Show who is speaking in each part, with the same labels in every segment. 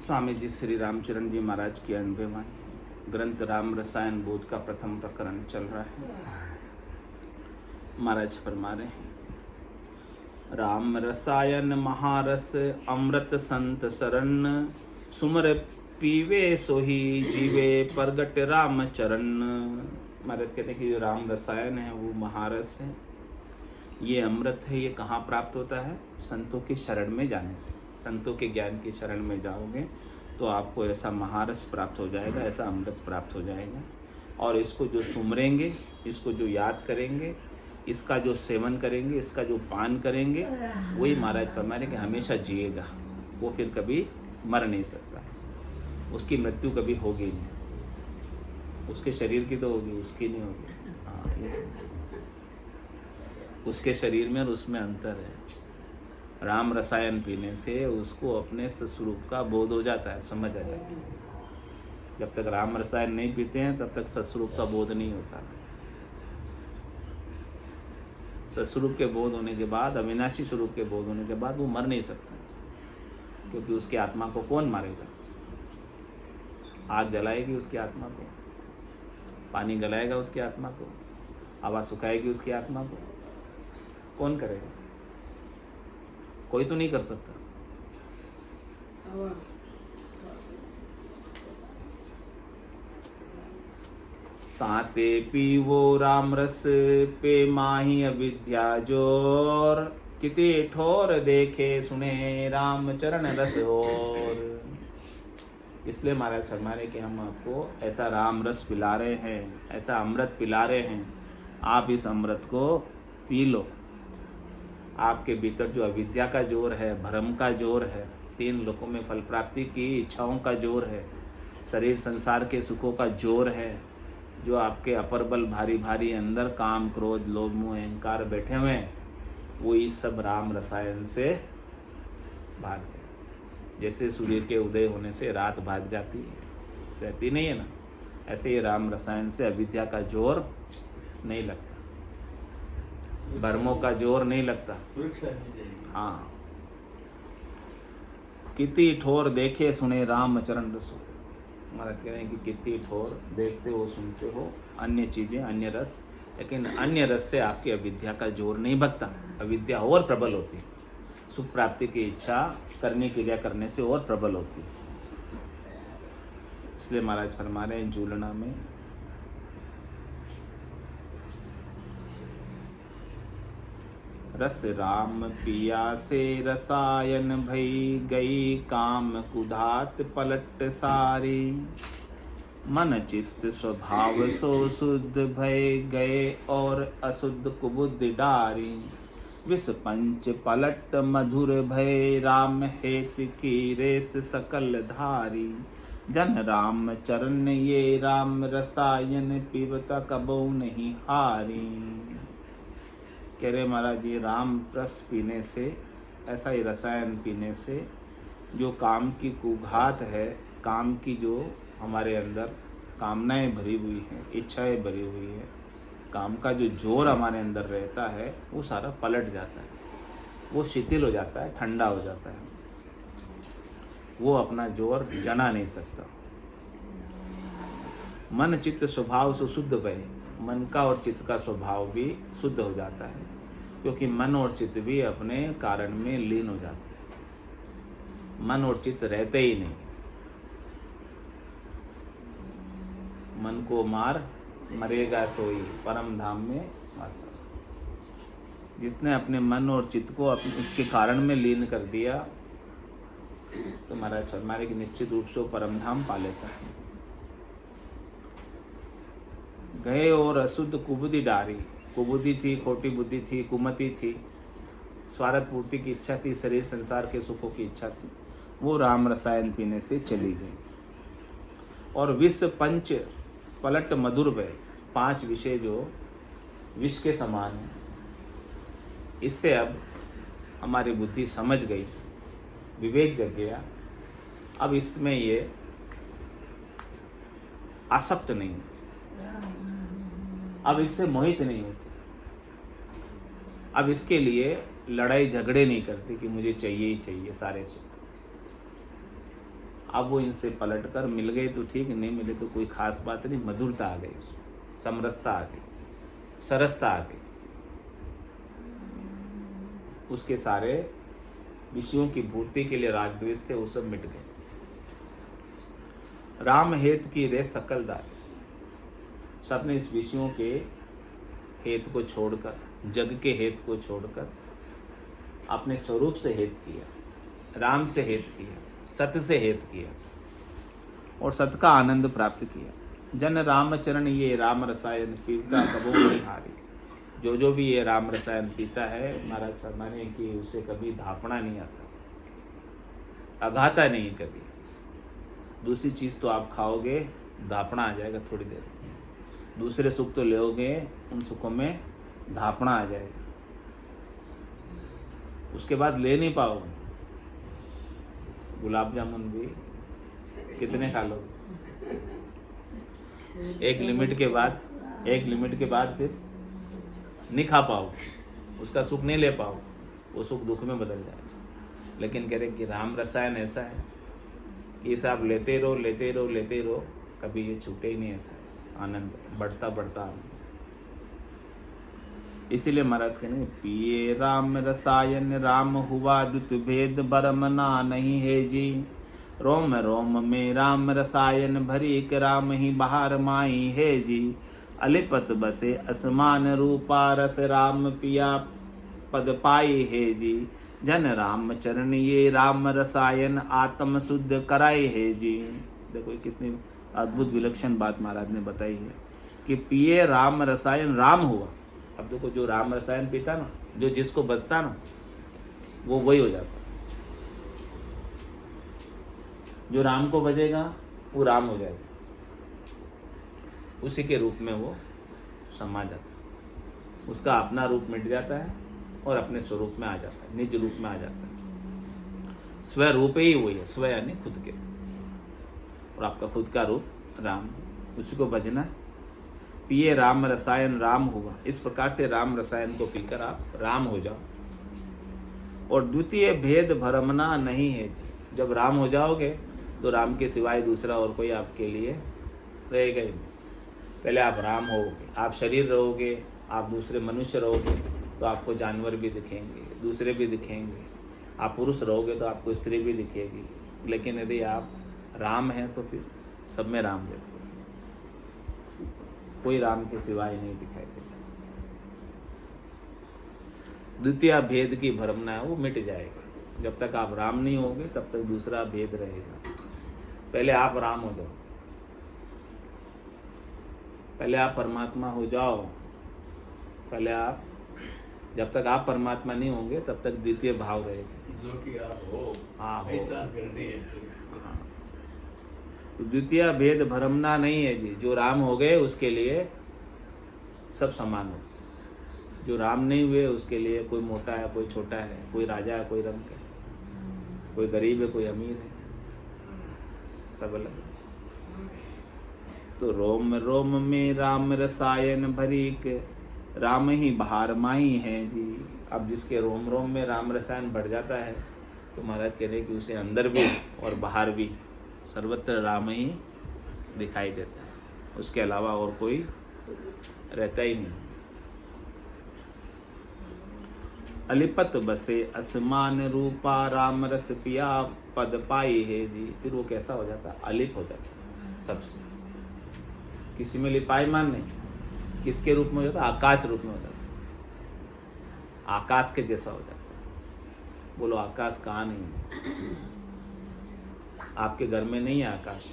Speaker 1: स्वामी जी श्री रामचरण जी महाराज की अनुभवाणी ग्रंथ राम रसायन बोध का प्रथम प्रकरण चल रहा है। महाराज फरमा रहे हैं, राम रसायन महारस अमृत संत शरण, सुमर पीवे सोही जीवे प्रगट राम चरण। महाराज कहते हैं कि जो राम रसायन है वो महारस है, ये अमृत है। ये कहाँ प्राप्त होता है? संतों की शरण में जाने से। संतों के ज्ञान की शरण में जाओगे तो आपको ऐसा महारस प्राप्त हो जाएगा, ऐसा अमृत प्राप्त हो जाएगा। और इसको जो सुमरेंगे, इसको जो याद करेंगे, इसका जो सेवन करेंगे, इसका जो पान करेंगे, वही महाराज फरमा रहे कि हमेशा जिएगा। वो फिर कभी मर नहीं सकता, उसकी मृत्यु कभी होगी नहीं। उसके शरीर की तो होगी, उसकी नहीं होगी। हाँ, उसके शरीर में और उसमें अंतर है। राम रसायन पीने से उसको अपने स्वरूप का बोध हो जाता है, समझ आ जाता है। जब तक राम रसायन नहीं पीते हैं तब तक सस्वरूप का बोध नहीं होता। सस्वरूप के बोध होने के बाद, अविनाशी स्वरूप के बोध होने के बाद वो मर नहीं सकता, क्योंकि उसकी आत्मा को कौन मारेगा? आग जलाएगी उसकी आत्मा को, पानी गलाएगा उसकी आत्मा को, हवा सुखाएगी उसकी आत्मा को, कौन करेगा? कोई तो नहीं कर सकता। ताते पीवो राम रस पे माही अविद्या जोर, किते ठोर देखे सुने राम चरण रस और। इसलिए महाराज फरमा रहे कि हम आपको ऐसा राम रस पिला रहे हैं, ऐसा अमृत पिला रहे हैं, आप इस अमृत को पी लो। आपके भीतर जो अविद्या का जोर है, भ्रम का जोर है, तीन लोकों में फल प्राप्ति की इच्छाओं का जोर है, शरीर संसार के सुखों का जोर है, जो आपके अपर बल भारी भारी अंदर काम क्रोध लोभ मोह अहंकार बैठे हुए हैं, वो इस सब राम रसायन से भाग जाए। जैसे सूर्य के उदय होने से रात भाग जाती है, रहती नहीं है ना, ऐसे ही राम रसायन से अविद्या का जोर नहीं लगता, भ्रमों का जोर नहीं लगता। हाँ, कितनी ठोर देखे सुने राम चरण रसो। महाराज कह रहे हैं कि कितनी ठोर देखते हो सुनते हो अन्य चीजें, अन्य रस, लेकिन अन्य रस से आपकी अविद्या का जोर नहीं भगता। अविद्या और प्रबल होती है, सुख प्राप्ति की इच्छा करने क्रिया करने से और प्रबल होती है। इसलिए महाराज फरमा रहे हैं झूलना में, रस राम पिया से रसायन भई गई, काम कुधात पलट सारी, मन चित्त स्वभाव सो शुद्ध भय गए, और अशुद्ध कुबुद्धि डारी, विष पंच पलट मधुर भय, राम हेत की रेस सकल धारी, जन राम चरण ये राम रसायन, पीबता कबो नहीं हारी। कह रहे महाराज, ये राम रस पीने से, ऐसा ही रसायन पीने से जो काम की कुघात है, काम की जो हमारे अंदर कामनाएं भरी हुई हैं, इच्छाएं भरी हुई है, काम का जो जोर हमारे अंदर रहता है, वो सारा पलट जाता है, वो शिथिल हो जाता है, ठंडा हो जाता है, वो अपना जोर जना नहीं सकता। मन चित्त स्वभाव से शुद्ध भय, मन का और चित्त का स्वभाव भी शुद्ध हो जाता है, क्योंकि मन और चित्त भी अपने कारण में लीन हो जाते हैं। मन और चित्त रहते ही नहीं। मन को मार मरेगा सोई, परम धाम में वासा। जिसने अपने मन और चित्त को उसके कारण में लीन कर दिया, तो महाराज फरमाए कि निश्चित रूप से वो परम धाम पा लेता है। गए और अशुद्ध कुबुद्धि डारी, कुबुद्धि थी, खोटी बुद्धि थी, कुमति थी, स्वार्थ पूर्ति की इच्छा थी, शरीर संसार के सुखों की इच्छा थी, वो राम रसायन पीने से चली गई। और विष पंच पलट मधुर भय, 5 विषय जो विष के समान है, इससे अब हमारी बुद्धि समझ गई, विवेक जग गया। अब इसमें ये आसक्त नहीं, अब इससे मोहित नहीं होती, अब इसके लिए लड़ाई झगड़े नहीं करती कि मुझे चाहिए ही चाहिए सारे सुख। अब वो इनसे पलट कर मिल गए तो ठीक, नहीं मिले तो कोई खास बात नहीं, मधुरता आ गई, समरसता आ गई, सरसता आ गई। उसके सारे विषयों की पूर्ति के लिए राग द्वेष थे, वो सब मिट गए। राम हेत की रे सकल दारे, सबने इस विषयों के हेत को छोड़कर, जग के हेत को छोड़कर अपने स्वरूप से हेत किया, राम से हेत किया, सत से हेत किया और सत का आनंद प्राप्त किया। जन राम चरण ये राम रसायन पीता कबो नहीं हारी। जो भी ये राम रसायन पीता है, महाराज फरमाने कि उसे कभी धापना नहीं आता, अघाता नहीं कभी। दूसरी चीज तो आप खाओगे, धापना आ जाएगा थोड़ी देर, दूसरे सुख तो लोगे, उन सुखों में धापना आ जाएगा, उसके बाद ले नहीं पाओगे। गुलाब जामुन भी कितने खा लोगे? एक लिमिट के बाद फिर नहीं खा पाओगे, उसका सुख नहीं ले पाओगे, वो सुख दुख में बदल जाएगा। लेकिन कह रहे कि राम रसायन ऐसा है कि इसे आप लेते रहो, कभी ये छूटे ही नहीं। ऐसा आनंद बढ़ता आनंद। इसीलिए महाराज कहने पिए राम रसायन राम हुआ द्वित भेद बरमना नहीं है जी। रोम रोम में राम रसायन भरी के राम ही बाहर माई है जी। अलिपत बसे असमान रूपा रस राम पिया पद पाई है जी। जन राम चरण ये राम रसायन आत्म शुद्ध कराए है जी। देखो कितनी अद्भुत विलक्षण बात महाराज ने बताई है कि पिए राम रसायन राम हुआ। अब देखो जो राम रसायन पीता ना, जो जिसको बसता ना, वो वही हो जाता। जो राम को बजेगा वो राम हो जाएगा, उसी के रूप में वो समा जाता है, उसका अपना रूप मिट जाता है और अपने स्वरूप में आ जाता है, निज रूप में आ जाता है। स्वरूप ही वही है, स्व यानी खुद के, और आपका खुद का रूप राम, उसी को भजना है। पिए राम रसायन राम हुआ, इस प्रकार से राम रसायन को पीकर आप राम हो जाओ। और द्वितीय भेद भरमना नहीं है जी। जब राम हो जाओगे तो राम के सिवाय दूसरा और कोई आपके लिए रहेगा ही नहीं। पहले आप राम होगे, आप शरीर रहोगे, आप दूसरे मनुष्य रहोगे तो आपको जानवर भी दिखेंगे, दूसरे भी दिखेंगे। आप पुरुष रहोगे तो आपको स्त्री भी दिखेगी। लेकिन यदि आप राम हैं तो फिर सब में राम देखो, कोई राम के सिवाय नहीं दिखाई देगा। द्वितीय भेद की भ्रमना है वो मिट जाएगा। जब तक आप राम नहीं होगे तब तक दूसरा भेद रहेगा। पहले आप राम हो जाओ, पहले आप परमात्मा हो जाओ। पहले आप, जब तक आप परमात्मा नहीं होंगे तब तक द्वितीय भाव रहेगा,
Speaker 2: जो कि आप हो।
Speaker 1: हाँ,
Speaker 2: पहचान करनी है।
Speaker 1: हाँ। तो द्वितीय भेद भ्रमना नहीं है जी। जो राम हो गए उसके लिए सब समान हो, जो राम नहीं हुए उसके लिए कोई मोटा है, कोई छोटा है, कोई राजा है, कोई रंक है, कोई गरीब है, कोई अमीर है, सब अलग। तो रोम रोम में राम रसायन भरी के राम ही बाहर माही है जी। अब जिसके रोम रोम में राम रसायन बढ़ जाता है तो महाराज कह रहे कि उसे अंदर भी और बाहर भी सर्वत्र राम ही दिखाई देता है, उसके अलावा और कोई रहता ही नहीं। अलिपत बसे असमान रूपा राम रस पिया पद पाई है जी। फिर वो कैसा हो जाता है? अलिप हो जाता है सबसे, किसी में लिपायमान नहीं। किसके रूप में हो जाता है? आकाश रूप में हो जाता है, आकाश के जैसा हो जाता है। बोलो आकाश कहाँ नहीं है? आपके घर में नहीं है आकाश?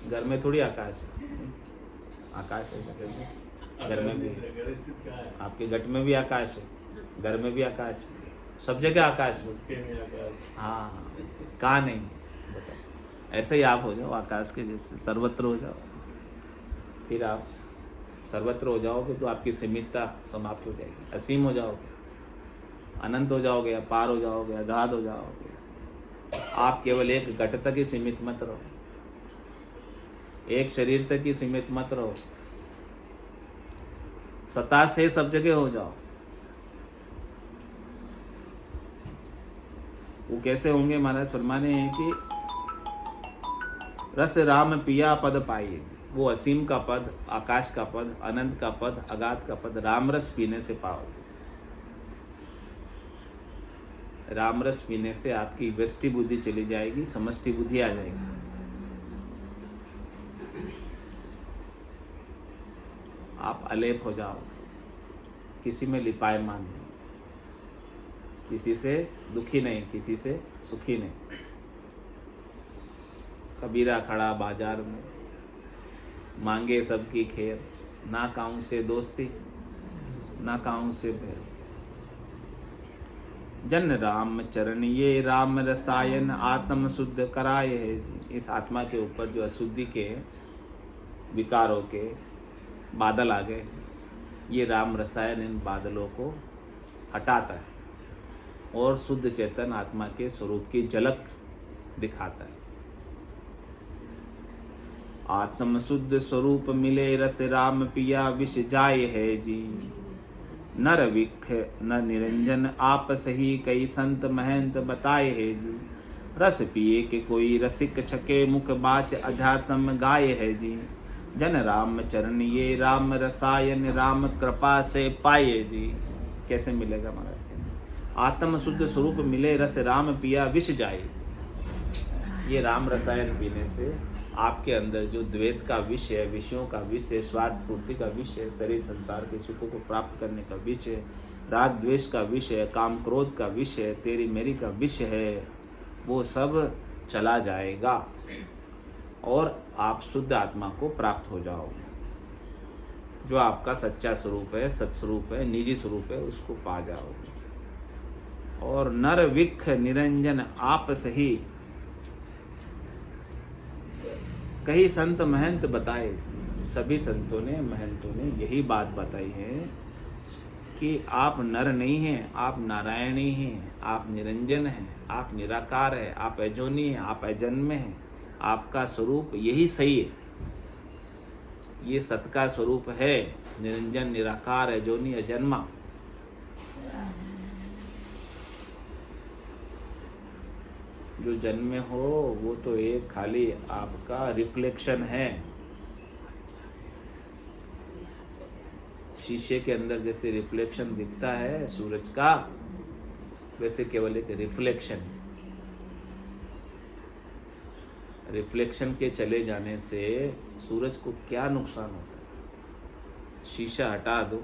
Speaker 1: घर में थोड़ी आकाश है, आकाश है घर में भी, आपके घट में भी आकाश है, घर में भी आकाश है, सब जगह आकाश है। हाँ, कहाँ नहीं? बताओ। ऐसे ही आप हो जाओ आकाश के जैसे, सर्वत्र हो जाओ। फिर आप सर्वत्र हो जाओगे तो आपकी सीमितता समाप्त हो जाएगी, असीम हो जाओगे, अनंत हो जाओगे, अपार हो जाओगे, अगाध हो जाओगे। आप केवल एक घट तक ही सीमित मत रहो, एक शरीर तक ही सीमित मत रहो, सत्ता से सब जगह हो जाओ। वो कैसे होंगे? महाराज फरमाने हैं कि रस राम पिया पद पाइए। वो असीम का पद, आकाश का पद, अनंत का पद, अगाध का पद राम रस पीने से पाओगे। राम रस पीने से आपकी व्यष्टि बुद्धि चली जाएगी, समष्टि बुद्धि आ जाएगी। आप अलेप हो जाओगे, किसी में लिपायमान नहीं, किसी से दुखी नहीं, किसी से सुखी नहीं। कबीरा खड़ा बाजार में, मांगे सबकी खेर, ना काऊं से दोस्ती, ना काऊं से बैर। जन राम चरण ये राम रसायन, आत्म शुद्ध कराए है। इस आत्मा के ऊपर जो अशुद्धि के विकारों के बादल आ गए, ये राम रसायन इन बादलों को हटाता है और शुद्ध चेतन आत्मा के स्वरूप की झलक दिखाता है। आत्म शुद्ध स्वरूप मिले रस राम पिया, विष जाय है जी। नर विख न निरंजन आप सही, कई संत महंत बताए है जी। रस पिए के कोई रसिक, छके मुख बाच अध्यात्म गाय है जी। जन राम चरण ये राम रसायन, राम कृपा से पाए जी। कैसे मिलेगा महाराज? आत्म शुद्ध स्वरूप मिले रस राम पिया, विष जाए। ये राम रसायन पीने से आपके अंदर जो द्वैत का विष है, विषयों का विष है, स्वार्थ पूर्ति का विष है, शरीर संसार के सुखों को प्राप्त करने का विष है, राग द्वेष का विष है, काम क्रोध का विष है, तेरी मेरी का विष है, वो सब चला जाएगा और आप शुद्ध आत्मा को प्राप्त हो जाओगे। जो आपका सच्चा स्वरूप है, सत्स्वरूप है, निजी स्वरूप है, उसको पा जाओगे। और नर विख निरंजन आप सही, कई संत महंत बताए। सभी संतों ने, महंतों ने यही बात बताई है कि आप नर नहीं हैं, आप नारायणी हैं, आप निरंजन हैं, आप निराकार है, आप अजोनी हैं, आप अजन्म हैं। आपका स्वरूप यही सही है, ये सत का स्वरूप है, निरंजन, निराकार, अजोनी, अजन्मा। जो जन्मे हो वो तो एक खाली आपका रिफ्लेक्शन है। शीशे के अंदर जैसे रिफ्लेक्शन दिखता है सूरज का, वैसे केवल एक रिफ्लेक्शन। रिफ्लेक्शन के चले जाने से सूरज को क्या नुकसान होता है? शीशा हटा दो,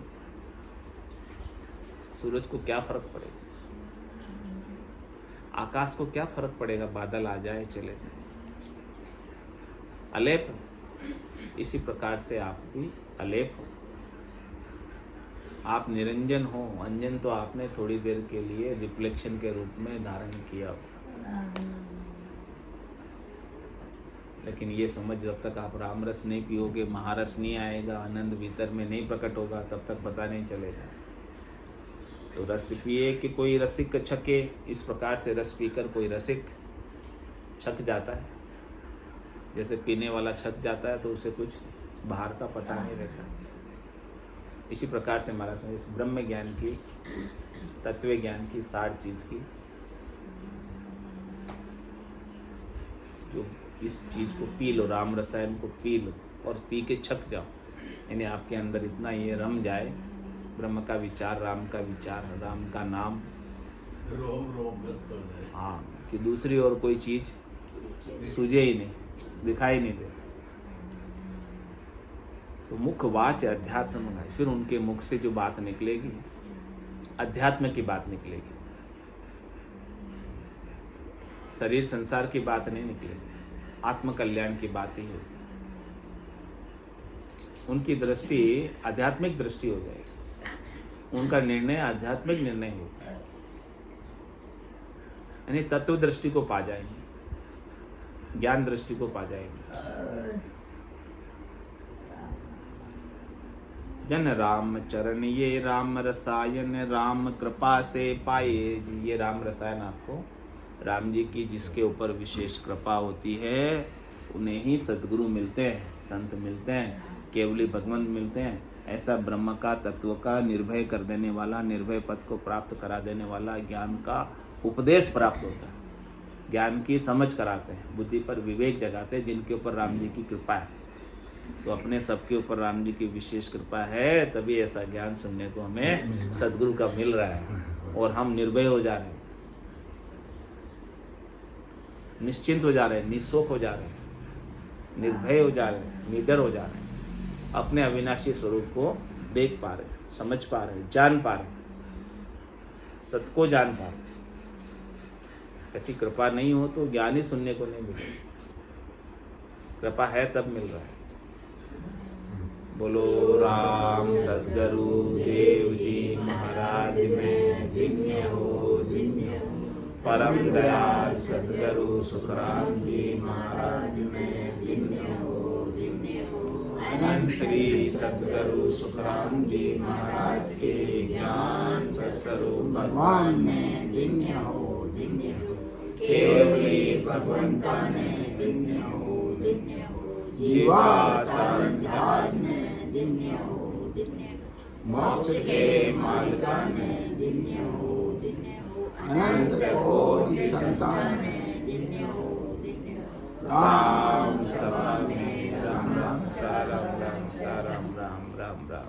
Speaker 1: सूरज को क्या फर्क पड़ेगा? आकाश को क्या फर्क पड़ेगा? बादल आ जाए चले जाए। अलेप, इसी प्रकार से आप भी अलेप हो। आप निरंजन हो, अंजन तो आपने थोड़ी देर के लिए रिफ्लेक्शन के रूप में धारण किया हो। लेकिन ये समझ, जब तक आप राम रस नहीं पियोगे, महारस नहीं आएगा, आनंद भीतर में नहीं प्रकट होगा, तब तक पता नहीं चलेगा। तो रस पिए कि कोई रसिक छके, इस प्रकार से रस पीकर कोई रसिक छक जाता है। जैसे पीने वाला छक जाता है तो उसे कुछ बाहर का पता नहीं रहता। इसी प्रकार से महाराज ने इस ब्रह्म ज्ञान की, तत्व ज्ञान की, सार चीज की, जो इस चीज को पी लो, राम रसायन को पी लो और पी के छक जाओ। यानी आपके अंदर इतना ये रम जाए, ब्रह्म का विचार, राम का विचार, राम का नाम,
Speaker 2: रोम रोम मस्त हो जाए।
Speaker 1: हाँ, कि दूसरी और कोई चीज सूझे ही नहीं, दिखाई नहीं दे। तो मुख वाच अध्यात्म है। फिर उनके मुख से जो बात निकलेगी, अध्यात्म की बात निकलेगी, शरीर संसार की बात नहीं निकलेगी, आत्म कल्याण की बात ही होगी। उनकी दृष्टि आध्यात्मिक दृष्टि हो जाएगी, उनका निर्णय आध्यात्मिक निर्णय होगा, यानी तत्व दृष्टि को पा जाएंगे, ज्ञान दृष्टि को पा जाएंगे। जन राम चरण ये राम रसायन, राम कृपा से पाए जी। ये राम रसायन आपको राम जी की जिसके ऊपर विशेष कृपा होती है, उन्हें ही सद्गुरु मिलते हैं, संत मिलते हैं। केवली भगवान मिलते हैं। ऐसा ब्रह्म का, तत्व का निर्भय कर देने वाला, निर्भय पद को प्राप्त करा देने वाला ज्ञान का उपदेश प्राप्त होता है। ज्ञान की समझ कराते हैं, बुद्धि पर विवेक जगाते हैं, जिनके ऊपर राम जी की कृपा है। तो अपने सबके ऊपर राम जी की विशेष कृपा है, तभी ऐसा ज्ञान सुनने को हमें सदगुरु का मिल रहा है और हम निर्भय हो जा रहे हैं, निश्चिंत हो जा रहे हैं, निःशोक हो जा रहे हैं, निर्भय हो जा रहे हैं, निडर हो जा रहे हैं। अपने अविनाशी स्वरूप को देख पा रहे हैं, समझ पा रहे हैं, जान पा रहे हैं, सत्य को जान पा रहे हैं। ऐसी कृपा नहीं हो तो ज्ञान ही सुनने को नहीं मिलेगा। कृपा है तब मिल रहा है। बोलो राम सद्गुरु देव जी महाराज में धन्य हो, धन्य हो। परम दयाल सद्गुरु सुखराम जी महाराज में धन्य हो, धन्य हो। अनंत श्री सद्गुरु सुखराम जी महाराज के ज्ञान सत्स्वरूप भगवान में धन्य हो, धन्य हो। केवली भगवंता ने धन्य हो, धन्य हो। जीवात्म ध्यान में धन्य हो, धन्य हो। मोक्ष के मालिका ने धन्य हो, धन्य हो। अनंत कोटि संतान ने धन्य हो, धन्य हो। राम सभा में राम राम सा राम राम सा राम राम राम राम राम।